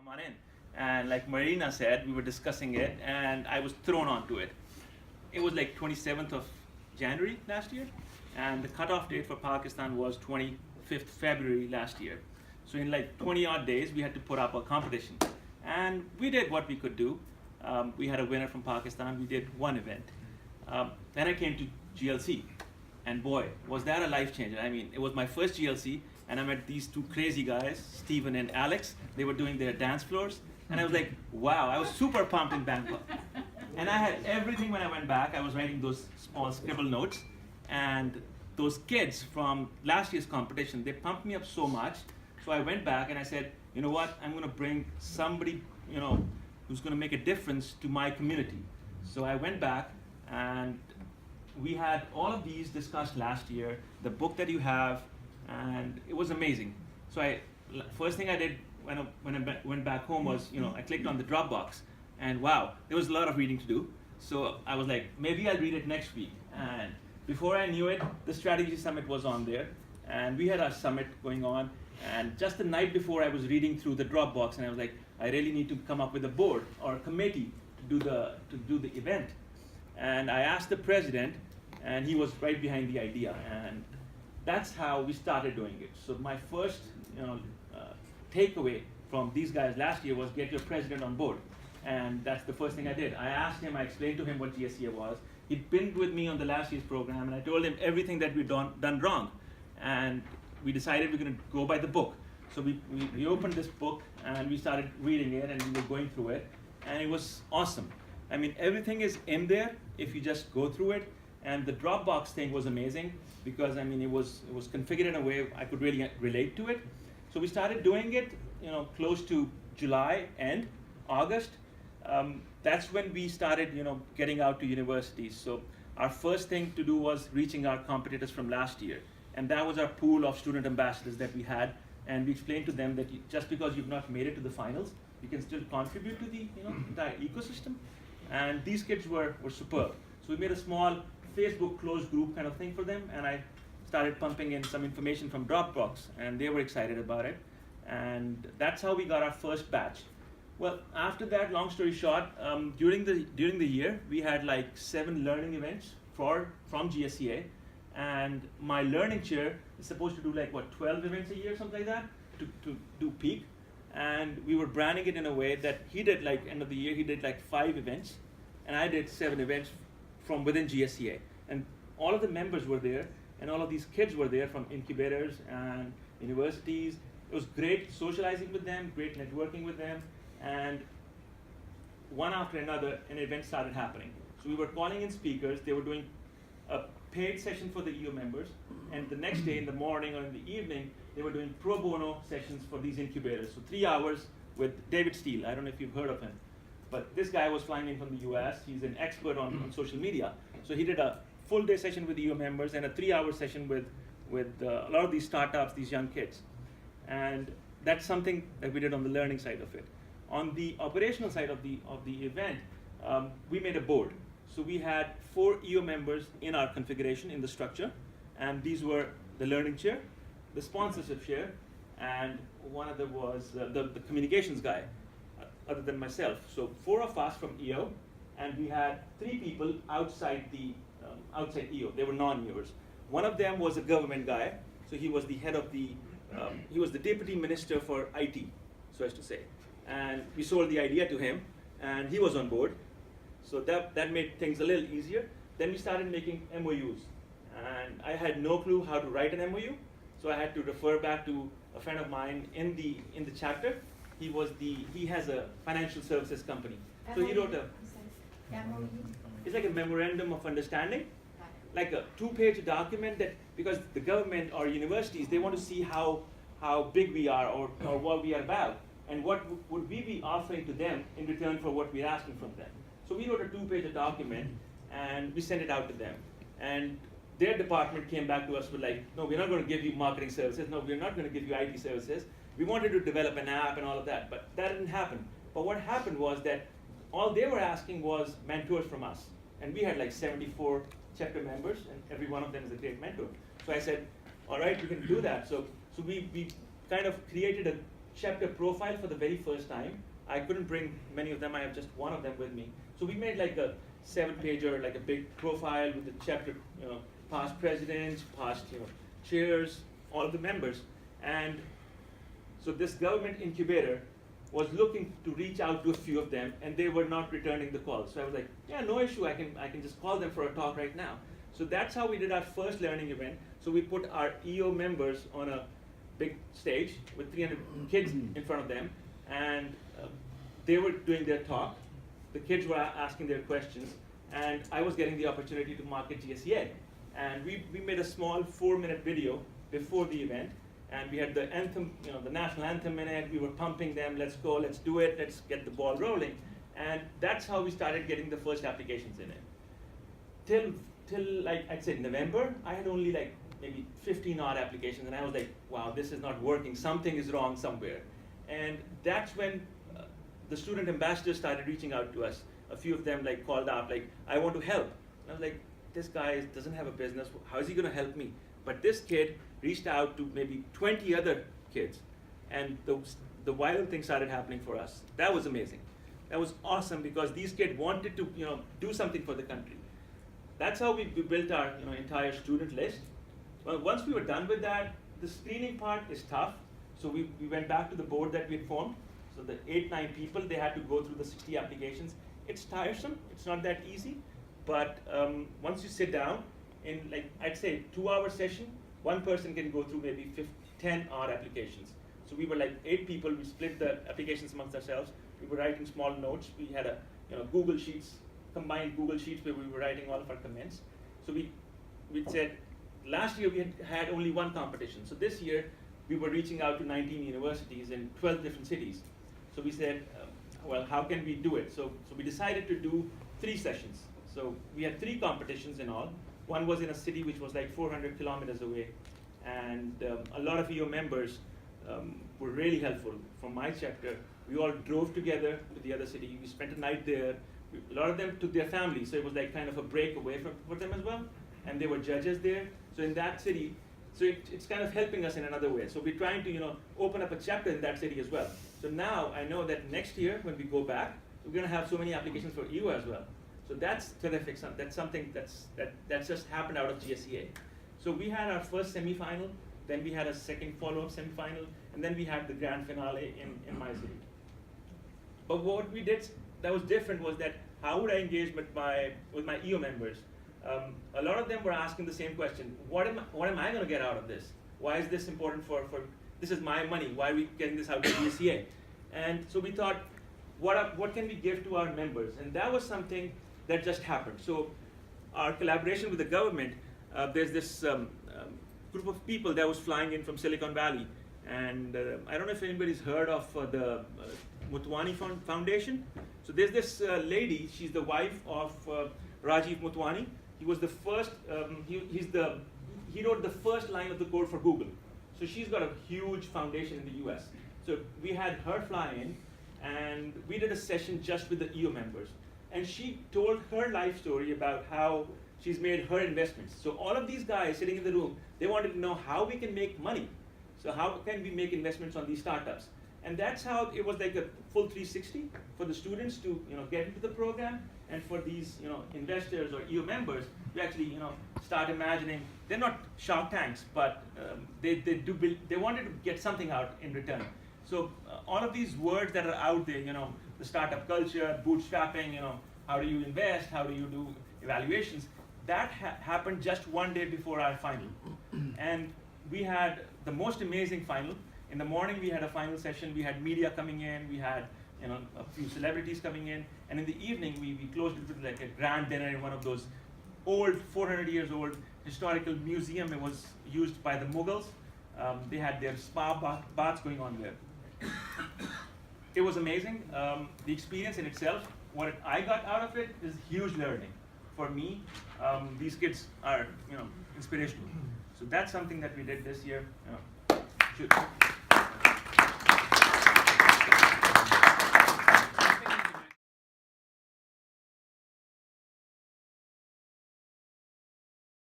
on in. And like Marina said, we were discussing it, and I was thrown onto it. It was like 27th of January last year, and the cutoff date for Pakistan was 25th February last year. So in like 20 odd days, we had to put up a competition, and we did what we could do. We had a winner from Pakistan. We did one event. Then I came to GLC, and boy, was that a life changer. I mean, it was my first GLC, and I met these two crazy guys, Steven and Alex. They were doing their dance floors, and I was like, wow, I was super pumped in Bangkok. And I had everything when I went back. I was writing those small scribble notes, and those kids from last year's competition, they pumped me up so much. So I went back and I said, you know what, I'm gonna bring somebody, who's gonna make a difference to my community. So I went back, and we had all of these discussed last year, the book that you have, and it was amazing. So first thing I did when I went back home was, I clicked on the Dropbox, and wow, there was a lot of reading to do. So I was like, maybe I'll read it next week. And before I knew it, the strategy summit was on there, and we had our summit going on. And just the night before, I was reading through the Dropbox, and I was like, I really need to come up with a board or a committee to do the event. And I asked the president, and he was right behind the idea, and that's how we started doing it. So my first, takeaway from these guys last year was get your president on board, and that's the first thing I did. I asked him, I explained to him what GSEA was. He'd been with me on the last year's program, and I told him everything that we'd done wrong, and we decided we're going to go by the book. So we opened this book, and we started reading it, and we were going through it, and it was awesome. I mean, everything is in there if you just go through it. And the Dropbox thing was amazing because it was configured in a way I could really relate to it. So we started doing it, close to July and August. That's when we started, getting out to universities. So our first thing to do was reaching our competitors from last year, and that was our pool of student ambassadors that we had. And we explained to them that just because you've not made it to the finals, you can still contribute to the entire ecosystem. And these kids were superb. So we made a small Facebook closed group kind of thing for them, and I started pumping in some information from Dropbox, and they were excited about it. And that's how we got our first batch. Well, after that, long story short, during the year, we had like 7 learning events from GSEA, and my learning chair is supposed to do 12 events a year, something like that, to do peak. And we were branding it in a way that he did end of the year, he did 5 events, and I did 7 events from within GSEA. And all of the members were there, and all of these kids were there from incubators and universities. It was great socializing with them, great networking with them, and one after another, an event started happening. So we were calling in speakers. They were doing a paid session for the EO members, and the next day in the morning or in the evening, they were doing pro bono sessions for these incubators. So 3 hours with David Steele. I don't know if you've heard of him, but this guy was flying in from the US. He's an expert on social media. So he did a full day session with EO members and a 3-hour session with a lot of these startups, these young kids. And that's something that we did on the learning side of it. On the operational side of the event, we made a board. So we had 4 EO members in our configuration in the structure, and these were the learning chair, the sponsorship chair, and one other was the communications guy, other than myself. So 4 of us from EO, and we had 3 people outside EO. They were non-EOers. One of them was a government guy, so he was the head of he was the deputy minister for IT, so as to say. And we sold the idea to him, and he was on board. So that made things a little easier. Then we started making MOUs, and I had no clue how to write an MOU, so I had to refer back to a friend of mine in the chapter. He has a financial services company, so he wrote it's like a memorandum of understanding, like a 2-page document that, because the government or universities, they want to see how big we are or what we are about, and what would we be offering to them in return for what we're asking from them. So we wrote a 2-page document, and we sent it out to them. And their department came back to us with no, we're not going to give you marketing services. No, we're not going to give you IT services. We wanted to develop an app and all of that, but that didn't happen. But what happened was that all they were asking was mentors from us. And we had 74 chapter members, and every one of them is a great mentor. So I said, all right, we can do that. So we kind of created a chapter profile for the very first time. I couldn't bring many of them, I have just one of them with me. So we made like a 7-pager, like a big profile with the chapter, past presidents, past, chairs, all of the members. And so this government incubator was looking to reach out to a few of them, and they were not returning the calls. So I was like, yeah, no issue, I can just call them for a talk right now. So that's how we did our first learning event. So we put our EO members on a big stage with 300 kids in front of them, and they were doing their talk. The kids were asking their questions, and I was getting the opportunity to market GSEA. And we made a small 4-minute video before the event, and we had the anthem, the national anthem in it. We were pumping them, let's go, let's do it, let's get the ball rolling. And that's how we started getting the first applications in it. Till like, I'd say November, I had only like maybe 15 odd applications, and I was like, wow, this is not working, something is wrong somewhere. And that's when the student ambassadors started reaching out to us. A few of them like called up, like, I want to help. And I was like, this guy doesn't have a business, how is he gonna help me? But this kid reached out to maybe 20 other kids, and the viral thing started happening for us. That was amazing. That was awesome, because these kids wanted to do something for the country. That's how we built our entire student list. Well, once we were done with that, the screening part is tough. So we went back to the board that we had formed. So the 8-9 people, they had to go through the 60 applications. It's tiresome, it's not that easy, but once you sit down, in like, I'd say 2-hour session, one person can go through maybe 10 odd applications. So we were like 8 people, we split the applications amongst ourselves. We were writing small notes. We had a Google Sheets, combined Google Sheets where we were writing all of our comments. So we said, last year we had only one competition. So this year we were reaching out to 19 universities in 12 different cities. So we said, well, how can we do it? So we decided to do 3 sessions. So we had 3 competitions in all. One was in a city which was like 400 kilometers away. And a lot of EO members were really helpful. From my chapter, we all drove together to the other city. We spent a night there. A lot of them took their families, so it was like kind of a break away for them as well. And they were judges there. So in that city, so it's kind of helping us in another way. So we're trying to open up a chapter in that city as well. So now I know that next year when we go back, we're going to have so many applications for EO as well. So that's terrific. That's something that's just happened out of GSEA. So we had our first semifinal, then we had a second follow-up semifinal, and then we had the grand finale in my city. But what we did that was different was that how would I engage with my EO members? A lot of them were asking the same question: What am I going to get out of this? Why is this important for? This is my money. Why are we getting this out to GSEA? And so we thought, what can we give to our members? And that was something that just happened. So our collaboration with the government, there's this group of people that was flying in from Silicon Valley, and I don't know if anybody's heard of the Motwani Foundation. So there's this lady. She's the wife of Rajiv Motwani. He was the first. He wrote the first line of the code for Google. So she's got a huge foundation in the U.S. So we had her fly in, and we did a session just with the EO members. And she told her life story about how she's made her investments. So all of these guys sitting in the room, they wanted to know how we can make money. So how can we make investments on these startups? And that's how it was like a full 360 for the students to get into the program, and for these investors or EO members to actually start imagining. They're not Shark Tanks, but they wanted to get something out in return. So all of these words that are out there, the startup culture, bootstrapping, how do you invest, how do you do evaluations, that happened just one day before our final. And we had the most amazing final. In the morning we had a final session, we had media coming in, we had a few celebrities coming in, and in the evening we closed it with like a grand dinner in one of those old, 400 years old historical museum. It was used by the Mughals. They had their spa baths going on there. It was amazing. The experience in itself, what I got out of it is huge learning. For me, these kids are inspirational. So that's something that we did this year. Shoot.